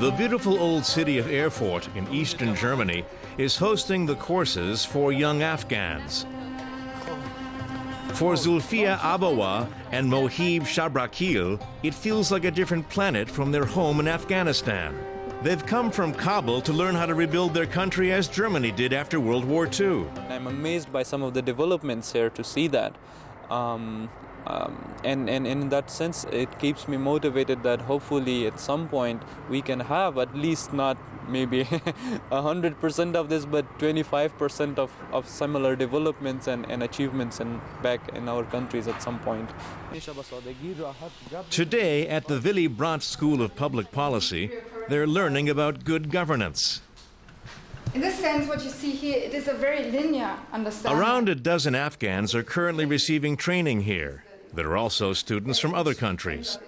The beautiful old city of Erfurt in eastern Germany is hosting the courses for young Afghans. For Zulfia Abawa and Moheb Sharbakil, it feels like a different planet from their home in Afghanistan. They've come from Kabul to learn how to rebuild their country as Germany did after World War II. I'm amazed by some of the developments here to see that. And in that sense, it keeps me motivated that hopefully at some point we can have at least not maybe 100% of this, but 25% of similar developments and achievements back in our countries at some point. Today at the Willy Brandt School of Public Policy, they're learning about good governance. In this sense, what you see here, it is a very linear understanding. Around a dozen Afghans are currently receiving training here. There are also students from other countries.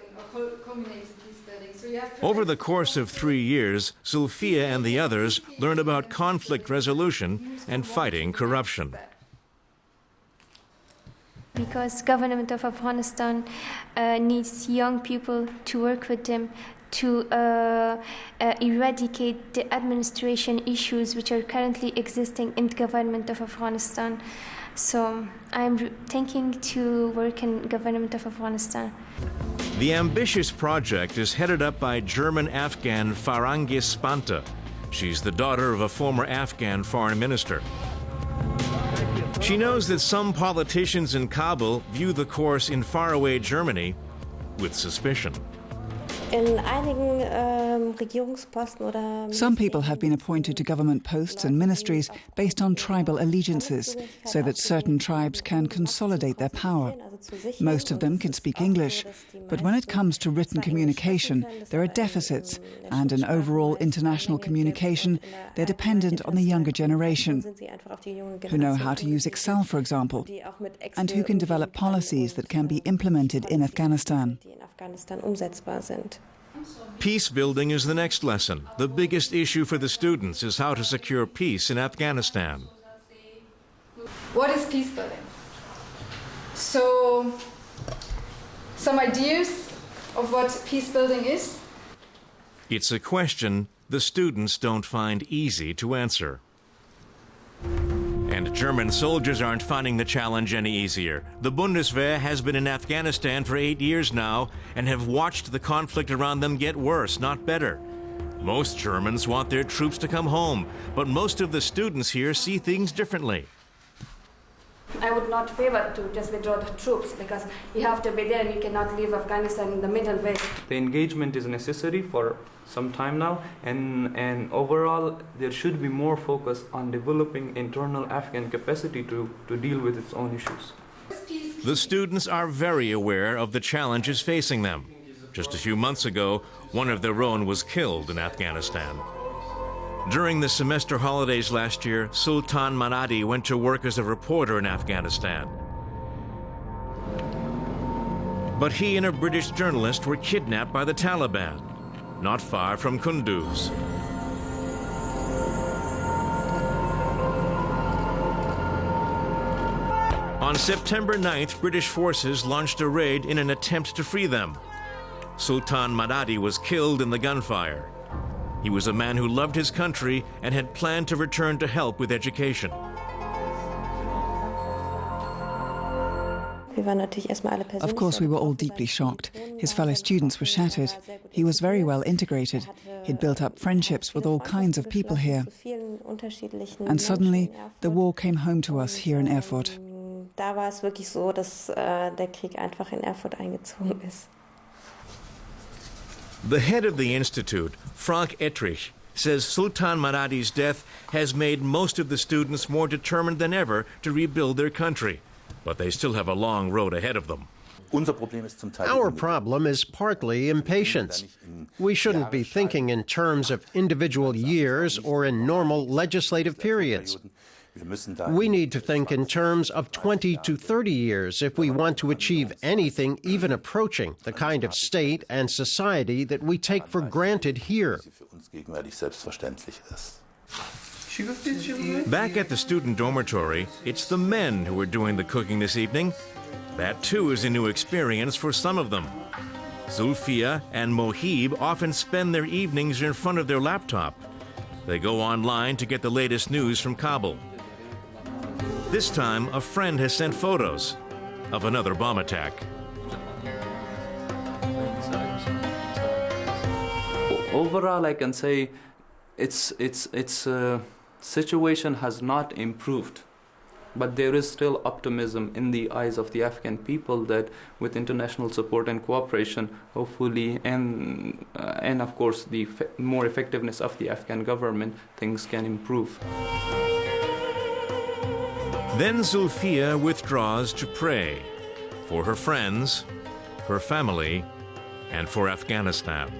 Over the course of 3 years, Zulfia and the others learn about conflict resolution and fighting corruption. Because government of Afghanistan needs young people to work with them to eradicate the administration issues which are currently existing in the government of Afghanistan. So I'm thinking to work in government of Afghanistan. The ambitious project is headed up by German-Afghan Farangis Spanta. She's the daughter of a former Afghan foreign minister. She knows that some politicians in Kabul view the course in faraway Germany with suspicion. Some people have been appointed to government posts and ministries based on tribal allegiances, so that certain tribes can consolidate their power. Most of them can speak English, but when it comes to written communication, there are deficits, and in overall international communication, they're dependent on the younger generation, who know how to use Excel, for example, and who can develop policies that can be implemented in Afghanistan. Peace building is the next lesson. The biggest issue for the students is how to secure peace in Afghanistan. What is peace building? So, some ideas of what peace building is? It's a question the students don't find easy to answer. And German soldiers aren't finding the challenge any easier. The Bundeswehr has been in Afghanistan for 8 years now and have watched the conflict around them get worse, not better. Most Germans want their troops to come home, but most of the students here see things differently. I would not favor to just withdraw the troops, because you have to be there and you cannot leave Afghanistan in the middle way. The engagement is necessary for some time now, and overall there should be more focus on developing internal Afghan capacity to deal with its own issues. The students are very aware of the challenges facing them. Just a few months ago, one of their own was killed in Afghanistan. During the semester holidays last year, Sultan Manadi went to work as a reporter in Afghanistan. But he and a British journalist were kidnapped by the Taliban, not far from Kunduz. On September 9th, British forces launched a raid in an attempt to free them. Sultan Manadi was killed in the gunfire. He was a man who loved his country and had planned to return to help with education. Of course, we were all deeply shocked. His fellow students were shattered. He was very well integrated. He'd built up friendships with all kinds of people here. And suddenly, the war came home to us here in Erfurt. The head of the institute, Frank Ettrich, says Sultan Manadi's death has made most of the students more determined than ever to rebuild their country. But they still have a long road ahead of them. Our problem is partly impatience. We shouldn't be thinking in terms of individual years or in normal legislative periods. We need to think in terms of 20 to 30 years if we want to achieve anything even approaching the kind of state and society that we take for granted here. Back at the student dormitory, it's the men who are doing the cooking this evening. That too is a new experience for some of them. Zulfia and Moheb often spend their evenings in front of their laptop. They go online to get the latest news from Kabul. This time, a friend has sent photos of another bomb attack. Overall, I can say its situation has not improved, but there is still optimism in the eyes of the Afghan people that with international support and cooperation, hopefully, and of course the more effectiveness of the Afghan government, things can improve. Then Zulfia withdraws to pray for her friends, her family, and for Afghanistan.